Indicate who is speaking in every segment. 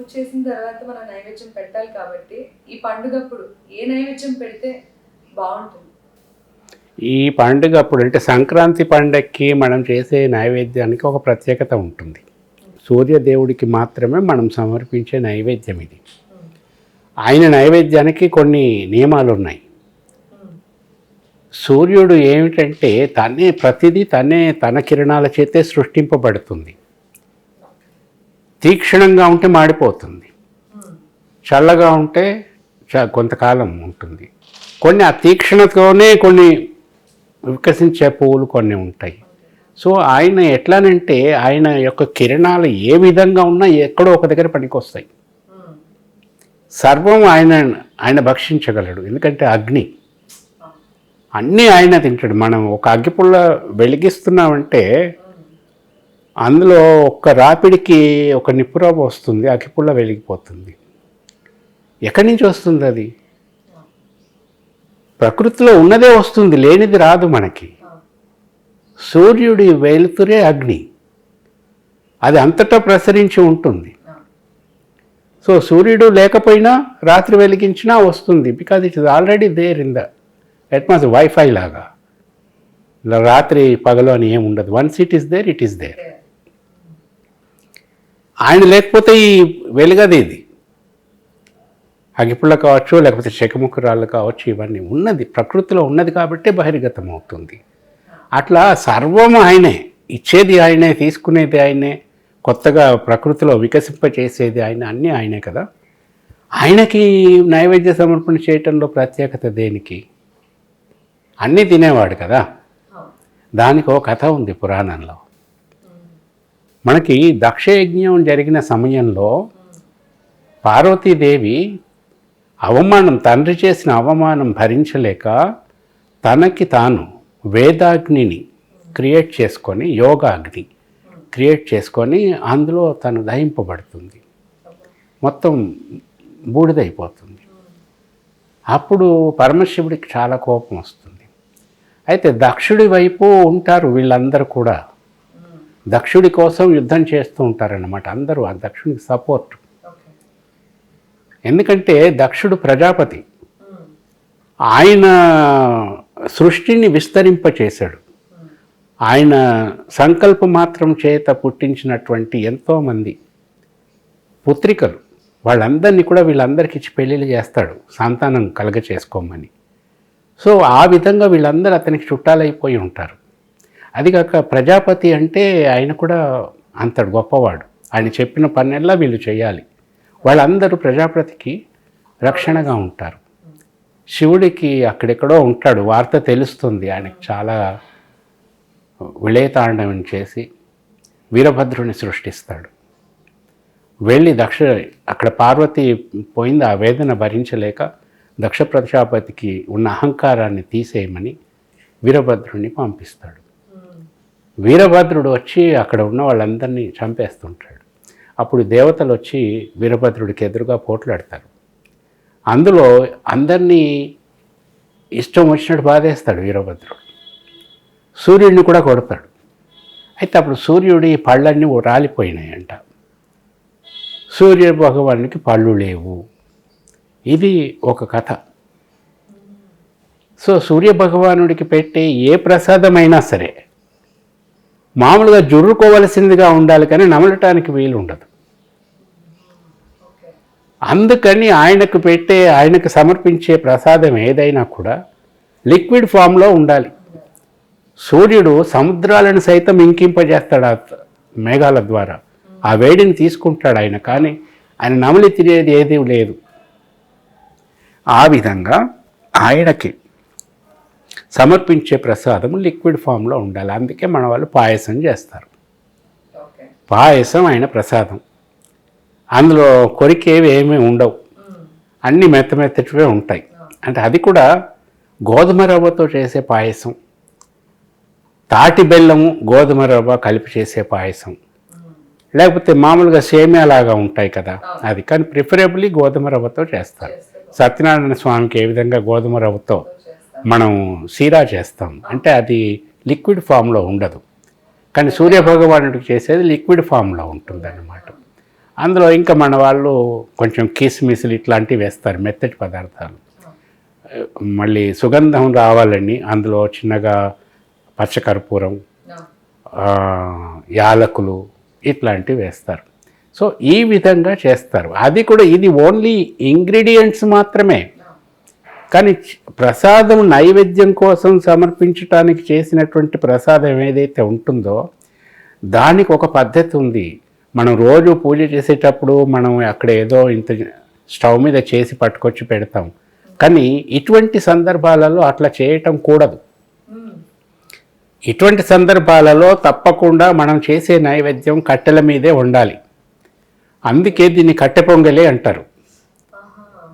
Speaker 1: పూజ చేసిన తర్వాత మనం నైవేద్యం పెట్టాలి కాబట్టి ఈ పండుగప్పుడు ఏ నైవేద్యం పెడితే బాగుంటుంది?
Speaker 2: ఈ పండుగ అప్పుడు అంటే సంక్రాంతి పండగకి మనం చేసే నైవేద్యానికి ఒక ప్రత్యేకత ఉంటుంది. సూర్యదేవుడికి మాత్రమే మనం సమర్పించే నైవేద్యం ఇది. ఆయన నైవేద్యానికి కొన్ని నియమాలు ఉన్నాయి. సూర్యుడు ఏమిటంటే ప్రతిదీ తన కిరణాల చేతే సృష్టింపబడుతుంది. తీక్షణంగా ఉంటే మాడిపోతుంది, చల్లగా ఉంటే కొంతకాలం ఉంటుంది. కొన్ని ఆ తీక్షణతోనే కొన్ని వికసించే పువ్వులు కొన్ని ఉంటాయి. సో ఆయన ఎట్లానంటే ఆయన యొక్క కిరణాలు ఏ విధంగా ఉన్నా ఎక్కడో ఒక దగ్గర పనికొస్తాయి. సర్వం ఆయన భక్షించగలడు, ఎందుకంటే అగ్ని అన్నీ ఆయన తింటాడు. మనం ఒక అగ్గిపుల్ల వెలిగిస్తున్నామంటే అందులో ఒక్క రాపిడికి ఒక నిప్పురవ్వ వస్తుంది, అగ్గిపుల్ల వెలిగిపోతుంది. ఎక్కడి నుంచి వస్తుంది? అది ప్రకృతిలో ఉన్నదే వస్తుంది, లేనిది రాదు మనకి. సూర్యుడి వెలుతురే అగ్ని, అది అంతటా ప్రసరించి ఉంటుంది. సో సూర్యుడు లేకపోయినా రాత్రి వెలిగించినా వస్తుంది, because it is already there in the atmosphere. Wifi లాగా రాత్రి పగలు అని ఏమి ఉండదు. Once it is there, it is there. ఆయన లేకపోతే ఈ వెలుగది, ఇది అగిపుల్ల కావచ్చు, లేకపోతే చెకముఖరాళ్ళు కావచ్చు, ఇవన్నీ ఉన్నది ప్రకృతిలో ఉన్నది కాబట్టే బహిర్గతం అవుతుంది. అట్లా సర్వం ఆయనే, ఇచ్చేది ఆయనే, తీసుకునేది ఆయనే, కొత్తగా ప్రకృతిలో వికసింపచేసేది ఆయన, అన్నీ ఆయనే కదా. ఆయనకి నైవేద్య సమర్పణ చేయటంలో ప్రత్యేకత దేనికి? అన్నీ తినేవాడు కదా. దానికి ఒక కథ ఉంది పురాణంలో. మనకి దక్షయజ్ఞం జరిగిన సమయంలో పార్వతీదేవి తండ్రి చేసిన అవమానం భరించలేక తనకి తాను వేదాగ్నిని క్రియేట్ చేసుకొని, యోగాగ్ని క్రియేట్ చేసుకొని అందులో తను దహింపబడుతుంది, మొత్తం బూడిదైపోతుంది. అప్పుడు పరమశివుడికి చాలా కోపం వస్తుంది. అయితే దక్షుడి వైపు ఉంటారు వీళ్ళందరూ కూడా, దక్షుడి కోసం యుద్ధం చేస్తూ ఉంటారన్నమాట అందరూ, ఆ దక్షుడికి సపోర్ట్. ఎందుకంటే దక్షుడు ప్రజాపతి, ఆయన సృష్టిని విస్తరింపచేశాడు. ఆయన సంకల్ప మాత్రం చేత పుట్టించినటువంటి ఎంతోమంది పుత్రికలు, వాళ్ళందరినీ కూడా వీళ్ళందరికీ ఇచ్చి పెళ్ళిళ్ళు చేస్తాడు, సంతానం కలగ చేసుకోమని. సో ఆ విధంగా వీళ్ళందరూ అతనికి చుట్టాలైపోయి ఉంటారు. అదిగాక ప్రజాపతి అంటే ఆయన కూడా అంతటి గొప్పవాడు. ఆయన చెప్పిన పనెల్లా వీళ్ళు చేయాలి. వాళ్ళందరూ ప్రజాపతికి రక్షణగా ఉంటారు. శివుడికి అక్కడెక్కడో ఉంటాడు, వార్త తెలుస్తుంది. ఆయనకు చాలా విళయతాండవం చేసి వీరభద్రుని సృష్టిస్తాడు. వెళ్ళి అక్కడ పార్వతి పోయింది, ఆ వేదన భరించలేక దక్ష ప్రజాపతికి ఉన్న అహంకారాన్ని తీసేయమని వీరభద్రుడిని పంపిస్తాడు. వీరభద్రుడు వచ్చి అక్కడ ఉన్న వాళ్ళందరినీ చంపేస్తుంటాడు. అప్పుడు దేవతలు వచ్చి వీరభద్రుడికి ఎదురుగా పోట్లాడతారు. అందులో అందరినీ ఇష్టం వచ్చినట్టు బాధేస్తాడు వీరభద్రుడు. సూర్యుడిని కూడా కొడతాడు. అయితే అప్పుడు సూర్యుడి పళ్ళన్నీ రాలిపోయినాయంట. సూర్య భగవానుడికి పళ్ళు లేవు. ఇది ఒక కథ. సో సూర్య భగవానుడికి పెట్టే ఏ ప్రసాదమైనా సరే మామూలుగా జుర్రుకోవలసిందిగా ఉండాలి, కానీ నమలటానికి వీలు ఉండదు. అందుకని ఆయనకు సమర్పించే ప్రసాదం ఏదైనా కూడా లిక్విడ్ ఫామ్లో ఉండాలి. సూర్యుడు సముద్రాలను సైతం ఇంకింపజేస్తాడు ఆ మేఘాల ద్వారా, ఆ వేడిని తీసుకుంటాడు ఆయన, కానీ ఆయన నమలి తినేది ఏదీ లేదు. ఆ విధంగా ఆయనకి సమర్పించే ప్రసాదం లిక్విడ్ ఫామ్లో ఉండాలి. అందుకే మన వాళ్ళు పాయసం చేస్తారు. పాయసం ఆయన ప్రసాదం. అందులో కొరికేవి ఏమీ ఉండవు, అన్నీ మెత్తటివే ఉంటాయి. అంటే అది కూడా గోధుమ రవ్వతో చేసే పాయసం, తాటి బెల్లము గోధుమ రవ్వ కలిపి చేసే పాయసం, లేకపోతే మామూలుగా సేమియా లాగా ఉంటాయి కదా అది, కానీ ప్రిఫరబుల్లీ గోధుమ రవ్వతో చేస్తారు. సత్యనారాయణ స్వామికి ఏ విధంగా గోధుమ రవ్వతో మనం సీరా చేస్తాం, అంటే అది లిక్విడ్ ఫామ్లో ఉండదు. కానీ సూర్య భగవానుడికి చేసేది లిక్విడ్ ఫామ్లో ఉంటుందన్నమాట. అందులో ఇంకా మన వాళ్ళు కొంచెం కిస్మిస్లు ఇట్లాంటివి వేస్తారు, మెత్తటి పదార్థాలు. మళ్ళీ సుగంధం రావాలని అందులో చిన్నగా పచ్చకర్పూరం, యాలకులు ఇట్లాంటివి వేస్తారు. సో ఈ విధంగా చేస్తారు. అది కూడా ఇది ఓన్లీ ఇంగ్రీడియంట్స్ మాత్రమే. కానీ ప్రసాదం నైవేద్యం కోసం సమర్పించడానికి చేసినటువంటి ప్రసాదం ఏదైతే ఉంటుందో దానికి ఒక పద్ధతి ఉంది. మనం రోజు పూజ చేసేటప్పుడు మనం అక్కడ ఏదో ఇంత స్టవ్ మీద చేసి పట్టుకొచ్చి పెడతాం. కానీ ఇటువంటి సందర్భాలలో అట్లా చేయటం కూడదు. ఇటువంటి సందర్భాలలో తప్పకుండా మనం చేసే నైవేద్యం కట్టెల మీదే ఉండాలి. అందుకే దీన్ని కట్టె పొంగలి అంటారు.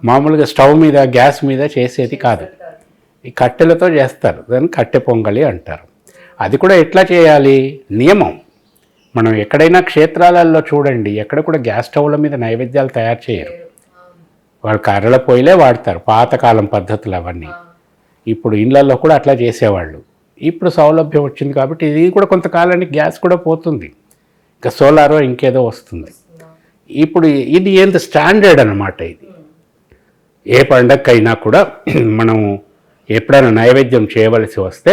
Speaker 2: మామూలుగా స్టవ్ మీద గ్యాస్ మీద చేసేది కాదు, ఈ కట్టెలతో చేస్తారు, దాన్ని కట్టె పొంగలి అంటారు. అది కూడా ఎట్లా చేయాలి, నియమం. మనం ఎక్కడైనా క్షేత్రాలలో చూడండి, ఎక్కడ కూడా గ్యాస్ స్టవ్ల మీద నైవేద్యాలు తయారు చేయరు. వాళ్ళు కర్రల పొయ్యిలే వాడతారు, పాతకాలం పద్ధతులు అవన్నీ. ఇప్పుడు ఇళ్ళల్లో కూడా అట్లా చేసేవాళ్ళు. ఇప్పుడు సౌలభ్యం వచ్చింది కాబట్టి ఇది కూడా కొంతకాలానికి గ్యాస్ కూడా పోతుంది, ఇంకా సోలారో ఇంకేదో వస్తుంది. ఇప్పుడు ఇది ఎంత స్టాండర్డ్ అన్నమాట. ఇది ఏ పండగకైనా కూడా మనం ఎప్పుడైనా నైవేద్యం చేయవలసి వస్తే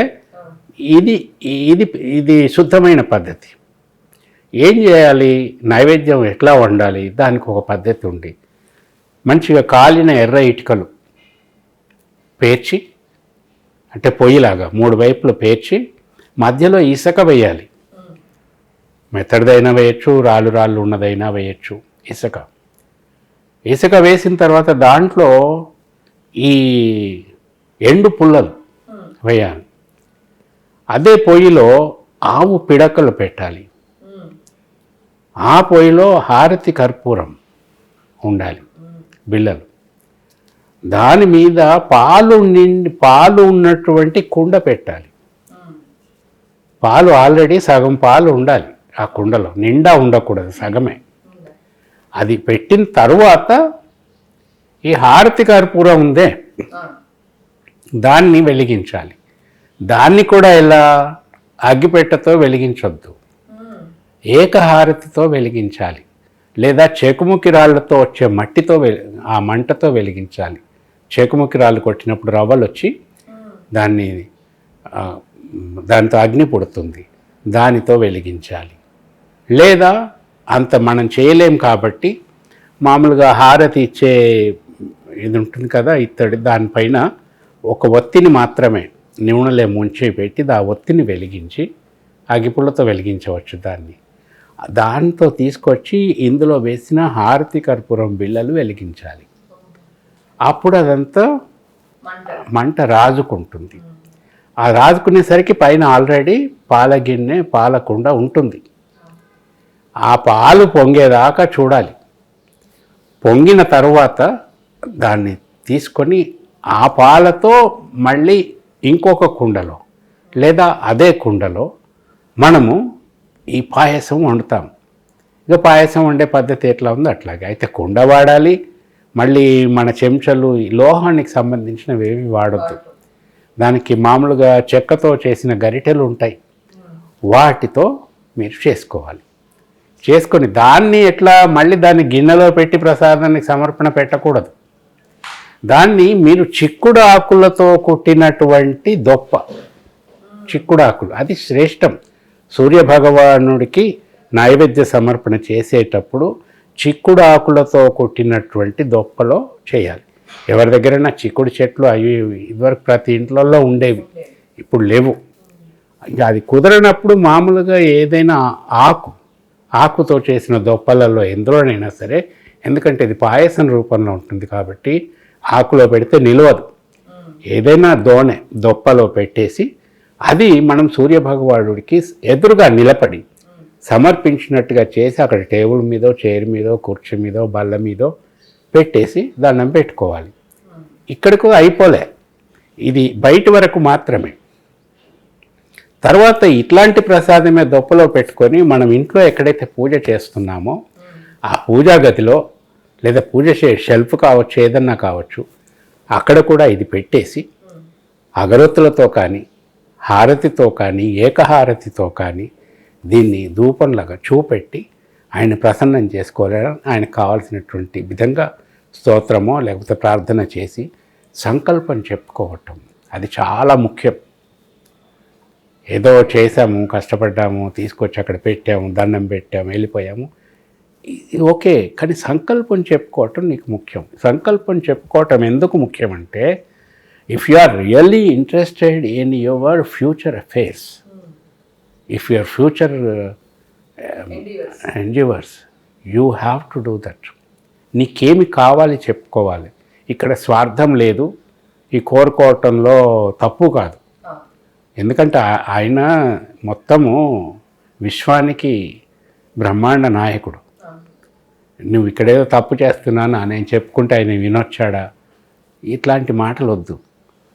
Speaker 2: ఇది ఇది ఇది శుద్ధమైన పద్ధతి. ఏం చేయాలి, నైవేద్యం ఎట్లా వండాలి, దానికి ఒక పద్ధతి ఉంది. మంచిగా కాలిన ఎర్ర ఇటుకలు పేర్చి, అంటే పొయ్యిలాగా 3 వైపులు పేర్చి మధ్యలో ఇసుక వేయాలి. మెత్తడిదైనా వేయచ్చు, రాళ్ళు రాళ్ళు ఉన్నదైనా వేయచ్చు. ఇసుక వేసిన తర్వాత దాంట్లో ఈ ఎండు పుల్లలు వేయాలి. అదే పొయ్యిలో ఆవు పిడకలు పెట్టాలి. ఆ పొయ్యిలో హారతి కర్పూరం ఉండాలి, బిళ్ళలు. దాని మీద పాలు ఉన్నటువంటి కుండ పెట్టాలి. పాలు ఆల్రెడీ సగం పాలు ఉండాలి ఆ కుండలో, నిండా ఉండకూడదు, సగమే. అది పెట్టిన తరువాత ఈ హారతి కర్పూరం ఉందే దాన్ని వెలిగించాలి. దాన్ని కూడా ఎలా, అగ్గిపెట్టెతో వెలిగించొద్దు, ఏకహారతితో వెలిగించాలి. లేదా చెకుముకి రాళ్లతో వచ్చే మట్టితో ఆ మంటతో వెలిగించాలి. చెకుముకి రాళ్ళు కొట్టినప్పుడు రవ్వలు వచ్చి దాంతో అగ్ని పుడుతుంది, దానితో వెలిగించాలి. లేదా అంత మనం చేయలేం కాబట్టి మామూలుగా హారతి ఇచ్చే ఇది ఉంటుంది కదా, ఇత్తడి, దానిపైన ఒక ఒత్తిని మాత్రమే నూనెలో ముంచి పెట్టి ఆ ఒత్తిని వెలిగించి అగిపుల్లతో వెలిగించవచ్చు. దాంతో తీసుకొచ్చి ఇందులో వేసిన హారతి కర్పూరం బిళ్ళలు వెలిగించాలి. అప్పుడు అదంతా మంట రాజుకుంటుంది. ఆ రాజుకునేసరికి పైన ఆల్రెడీ పాల గిన్నె, పాలకుండ ఉంటుంది. ఆ పాలు పొంగేదాకా చూడాలి. పొంగిన తరువాత దాన్ని తీసుకొని ఆ పాలతో మళ్ళీ ఇంకొక కుండలో లేదా అదే కుండలో మనము ఈ పాయసం వండుతాం. ఇక పాయసం వండే పద్ధతి ఎట్లా ఉందో అట్లాగే. అయితే కుండ వాడాలి, మళ్ళీ మన చెంచాలు లోహానికి సంబంధించినవి ఏవి వాడొద్దు. దానికి మామూలుగా చెక్కతో చేసిన గరిటెలు ఉంటాయి, వాటితో మీరు చేసుకోవాలి. చేసుకొని దాన్ని ఎట్లా మళ్ళీ దాన్ని గిన్నెలో పెట్టి ప్రసాదానికి సమర్పణ పెట్టకూడదు. దాన్ని మీరు చిక్కుడు ఆకులతో కుట్టినటువంటి దొప్ప, చిక్కుడు ఆకులు, అది శ్రేష్టం. సూర్య భగవానుడికి నైవేద్య సమర్పణ చేసేటప్పుడు చిక్కుడు ఆకులతో కుట్టినటువంటి దొప్పలో చేయాలి. ఎవరి దగ్గరైనా చిక్కుడు చెట్లు అవి ఇదివరకు ప్రతి ఇంట్లలో ఉండేవి, ఇప్పుడు లేవు. అది కుదరనప్పుడు మామూలుగా ఏదైనా ఆకుతో చేసిన దొప్పలలో ఎందులోనైనా సరే, ఎందుకంటే ఇది పాయసం రూపంలో ఉంటుంది కాబట్టి ఆకులో పెడితే నిలవదు. ఏదైనా దొప్పలో పెట్టేసి అది మనం సూర్యభగవానుడికి ఎదురుగా నిలబడి సమర్పించినట్టుగా చేసి అక్కడ టేబుల్ మీదో, చైర్ మీదో, కుర్చీ మీదో, బల్ల మీదో పెట్టేసి దండం పెట్టుకోవాలి. ఇక్కడికి అయిపోలే, ఇది బయట వరకు మాత్రమే. తర్వాత ఇట్లాంటి ప్రసాదమే దొప్పలో పెట్టుకొని మనం ఇంట్లో ఎక్కడైతే పూజ చేస్తున్నామో ఆ పూజా గదిలో లేదా పూజ షెల్ఫ్ కావచ్చు, ఏదన్నా కావచ్చు, అక్కడ కూడా ఇది పెట్టేసి అగరొత్తులతో కానీ, హారతితో కానీ, ఏకహారతితో కానీ దీన్ని ధూపంలాగా చూపెట్టి ఆయన ప్రసన్నం చేసుకోవాలని ఆయనకు కావాల్సినటువంటి విధంగా స్తోత్రమో లేకపోతే ప్రార్థన చేసి సంకల్పం చెప్పుకోవటం అది చాలా ముఖ్యం. ఏదో చేసాము, కష్టపడ్డాము, తీసుకొచ్చి అక్కడ పెట్టాము, దండం పెట్టాము, వెళ్ళిపోయాము, ఓకే. కానీ సంకల్పం చెప్పుకోవటం నీకు ముఖ్యం. సంకల్పం చెప్పుకోవటం ఎందుకు ముఖ్యమంటే, if you are really interested in your future affairs, if your future endeavours, you have to do that. నీకేమి కావాలి చెప్పుకోవాలి. ఇక్కడ స్వార్థం లేదు, ఈ కోరుకోవటంలో తప్పు కాదు. ఎందుకంటే ఆయన మొత్తము విశ్వానికి బ్రహ్మాండ నాయకుడు. నువ్వు ఇక్కడేదో తప్పు చేస్తున్నానా నేను చెప్పుకుంటే ఆయన వినొచ్చాడా, ఇట్లాంటి మాటలు వద్దు.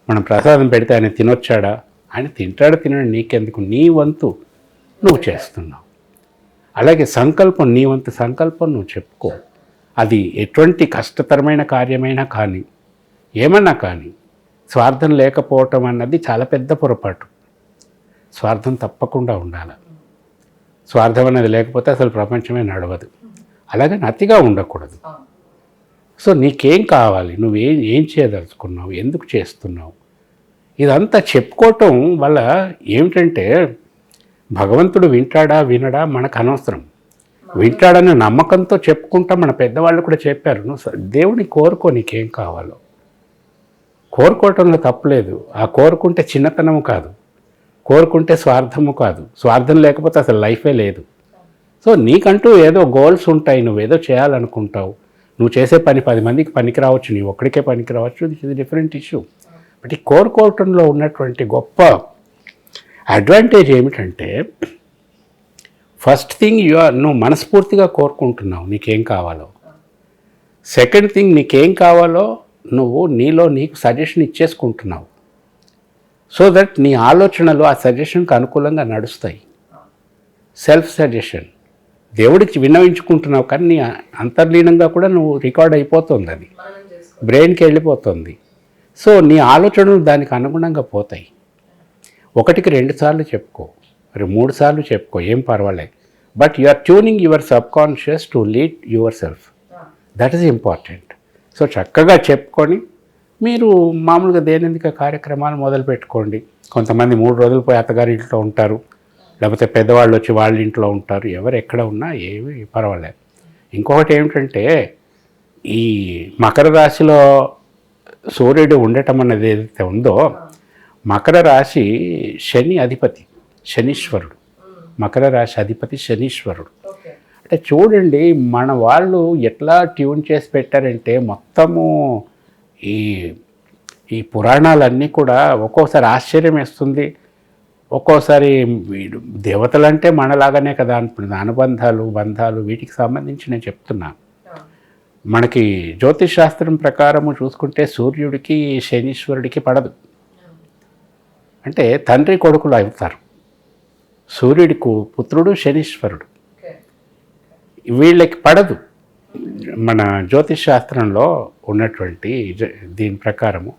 Speaker 2: మనం ప్రసాదం పెడితే ఆయన తినొచ్చాడా, ఆయన తింటాడు తినడు నీకెందుకు, నీ వంతు నువ్వు చేస్తున్నావు. అలాగే సంకల్పం, నీ వంతు సంకల్పం నువ్వు చెప్పుకో. అది ఎటువంటి కష్టతరమైన కార్యమైనా కానీ, ఏమన్నా కానీ, స్వార్థం లేకపోవటం అన్నది చాలా పెద్ద పొరపాటు. స్వార్థం తప్పకుండా ఉండాలి. స్వార్థం అనేది లేకపోతే అసలు ప్రపంచమే నడవదు. అలాగే అతిగా ఉండకూడదు. సో నీకేం కావాలి, ఏం చేయదలుచుకున్నావు, ఎందుకు చేస్తున్నావు, ఇదంతా చెప్పుకోవటం వల్ల ఏమిటంటే భగవంతుడు వింటాడా వినడా మనకు అనవసరం. వింటాడనే నమ్మకంతో చెప్పుకుంటా. మన పెద్దవాళ్ళు కూడా చెప్పారు, నువ్వు దేవుని కోరుకో, నీకేం కావాలో. కోరుకోవటంలో తప్పులేదు. ఆ కోరుకుంటే చిన్నతనము కాదు, కోరుకుంటే స్వార్థము కాదు. స్వార్థం లేకపోతే అసలు లైఫే లేదు. సో నీకంటూ ఏదో గోల్స్ ఉంటాయి, నువ్వేదో చేయాలనుకుంటావు. నువ్వు చేసే పని 10 మందికి పనికి రావచ్చు, నీ ఒక్కడికే పనికి రావచ్చు, this is different issue. But ఈ కోరుకోవటంలో ఉన్నటువంటి గొప్ప అడ్వాంటేజ్ ఏమిటంటే, ఫస్ట్ థింగ్ నువ్వు మనస్ఫూర్తిగా కోరుకుంటున్నావు నీకేం కావాలో. సెకండ్ థింగ్, నీకేం కావాలో నువ్వు నీకు సజెషన్ ఇచ్చేసుకుంటున్నావు. సో దట్ నీ ఆలోచనలు ఆ సజెషన్కి అనుకూలంగా నడుస్తాయి. సెల్ఫ్ సజెషన్, దేవుడికి విన్నవించుకుంటున్నావు కానీ నీ అంతర్లీనంగా కూడా నువ్వు రికార్డ్ అయిపోతుంది, అది బ్రెయిన్కి వెళ్ళిపోతుంది. సో నీ ఆలోచనలు దానికి అనుగుణంగా పోతాయి. 1కి 2 సార్లు చెప్పుకో, మరి 3 సార్లు చెప్పుకో, ఏం పర్వాలేదు. But you are tuning your subconscious to lead your self. That is important. So చక్కగా చెప్పుకొని మీరు మామూలుగా దైనందిక కార్యక్రమాలు మొదలు పెట్టుకోండి. కొంతమంది 3 రోజులు పోయి అత్తగారి ఇంట్లో ఉంటారు, లేకపోతే పెద్దవాళ్ళు వచ్చి వాళ్ళ ఇంట్లో ఉంటారు. ఎవరు ఎక్కడ ఉన్నా ఏమి పర్వాలేదు. ఇంకొకటి ఏమిటంటే, ఈ మకర రాశిలో సూర్యుడు ఉండటం అన్నది ఏదైతే ఉందో, మకర రాశి శని అధిపతి, శనీశ్వరుడు. మకర రాశి అధిపతి శనీశ్వరుడు. అంటే చూడండి, మన వాళ్ళు ఎట్లా ట్యూన్ చేసి పెట్టారంటే, మొత్తము ఈ పురాణాలన్నీ కూడా ఒక్కోసారి ఆశ్చర్యం వేస్తుంది. ఒక్కోసారి దేవతలంటే మనలాగానే కదా అనుకుంటుంది. అనుబంధాలు, బంధాలు, వీటికి సంబంధించి నేను చెప్తున్నా. మనకి జ్యోతిష్ శాస్త్రం ప్రకారము చూసుకుంటే సూర్యుడికి శనీశ్వరుడికి పడదు. అంటే తండ్రి కొడుకులు అవుతారు. సూర్యుడికి పుత్రుడు శనీశ్వరుడు, వీళ్ళకి పడదు. మన జ్యోతిష్ శాస్త్రంలో ఉన్నటువంటి దీని ప్రకారము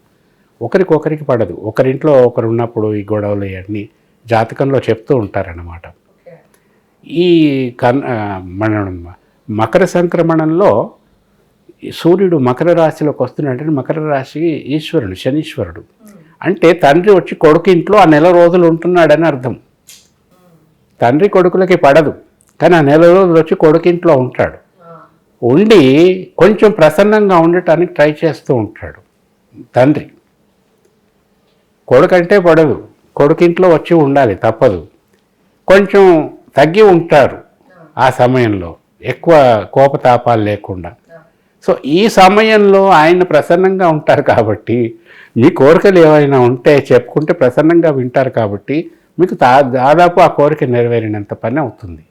Speaker 2: ఒకరికొకరికి పడదు. ఒకరింట్లో ఒకరు ఉన్నప్పుడు ఈ గొడవలు ఇవన్నీ జాతకంలో చెప్తూ ఉంటారన్నమాట. ఈ మన మకర సంక్రమణంలో సూర్యుడు మకర రాశిలోకి వస్తున్నాడంటే, మకర రాశి ఈశ్వరుడు శనీశ్వరుడు. అంటే తండ్రి వచ్చి కొడుకు ఇంట్లో ఆ నెల రోజులు ఉంటున్నాడని అర్థం. తండ్రి కొడుకులకి పడదు, కానీ ఆ నెల రోజులు వచ్చి కొడుకింట్లో ఉంటాడు. ఉండి కొంచెం ప్రసన్నంగా ఉండటానికి ట్రై చేస్తూ ఉంటాడు తండ్రి. కొడుకంటే పడదు, కొడుకింట్లో వచ్చి ఉండాలి, తప్పదు. కొంచెం తగ్గి ఉంటారు ఆ సమయంలో, ఎక్కువ కోపతాపాలు లేకుండా. సో ఈ సమయంలో ఆయన ప్రసన్నంగా ఉంటారు కాబట్టి, మీ కోరికలు ఏమైనా ఉంటే చెప్పుకుంటే ప్రసన్నంగా వింటారు కాబట్టి మీకు దాదాపు ఆ కోరిక నెరవేరినంత పని అవుతుంది.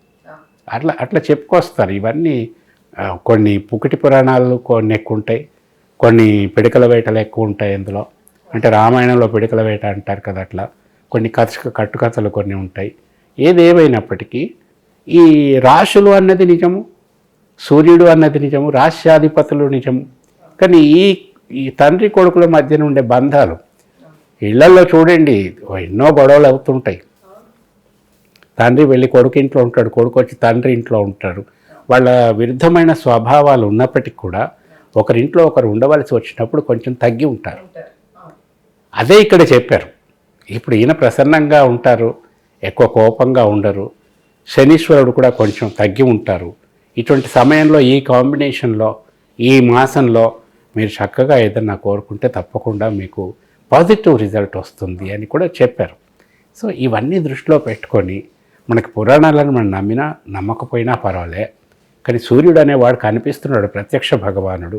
Speaker 2: అట్లా చెప్పుకొస్తారు. ఇవన్నీ కొన్ని పుకిటి పురాణాలు కొన్ని ఎక్కువ ఉంటాయి, కొన్ని పిడకల వేటలు ఎక్కువ ఉంటాయి ఇందులో. అంటే రామాయణంలో పిడకల వేట అంటారు కదా, అట్లా కొన్ని కట్టుకథలు కొన్ని ఉంటాయి. ఏదేమైనప్పటికీ ఈ రాశులు అన్నది నిజము, సూర్యుడు అన్నది నిజము, రాశ్యాధిపతులు నిజము. కానీ ఈ తండ్రి కొడుకుల మధ్యన ఉండే బంధాలు, ఇళ్లలో చూడండి ఎన్నో గొడవలు అవుతుంటాయి. తండ్రి వెళ్ళి కొడుకు ఇంట్లో ఉంటాడు, కొడుకు వచ్చి తండ్రి ఇంట్లో ఉంటాడు. వాళ్ళ విరుద్ధమైన స్వభావాలు ఉన్నప్పటికీ కూడా ఒకరింట్లో ఒకరు ఉండవలసి వచ్చినప్పుడు కొంచెం తగ్గి ఉంటారు. అదే ఇక్కడ చెప్పారు. ఇప్పుడు ఈయన ప్రసన్నంగా ఉంటారు, ఎక్కువ కోపంగా ఉండరు. శనీశ్వరుడు కూడా కొంచెం తగ్గి ఉంటారు. ఇటువంటి సమయంలో ఈ కాంబినేషన్లో ఈ మాసంలో మీరు చక్కగా ఏదన్నా కోరుకుంటే తప్పకుండా మీకు పాజిటివ్ రిజల్ట్ వస్తుంది అని కూడా చెప్పారు. సో ఇవన్నీ దృష్టిలో పెట్టుకొని మనకి పురాణాలను మనం నమ్మినా నమ్మకపోయినా పర్వాలే, కానీ సూర్యుడు అనేవాడు కనిపిస్తున్నాడు, ప్రత్యక్ష భగవానుడు.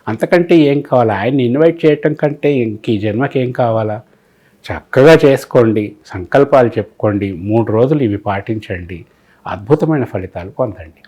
Speaker 2: అంతకంటే ఏం కావాలా? ఆయన్ని ఇన్వైట్ చేయటం కంటే ఇంక ఈ జన్మకి ఏం కావాలా? చక్కగా చేసుకోండి, సంకల్పాలు చెప్పుకోండి, 3 రోజులు ఇవి పాటించండి, అద్భుతమైన ఫలితాలు పొందండి.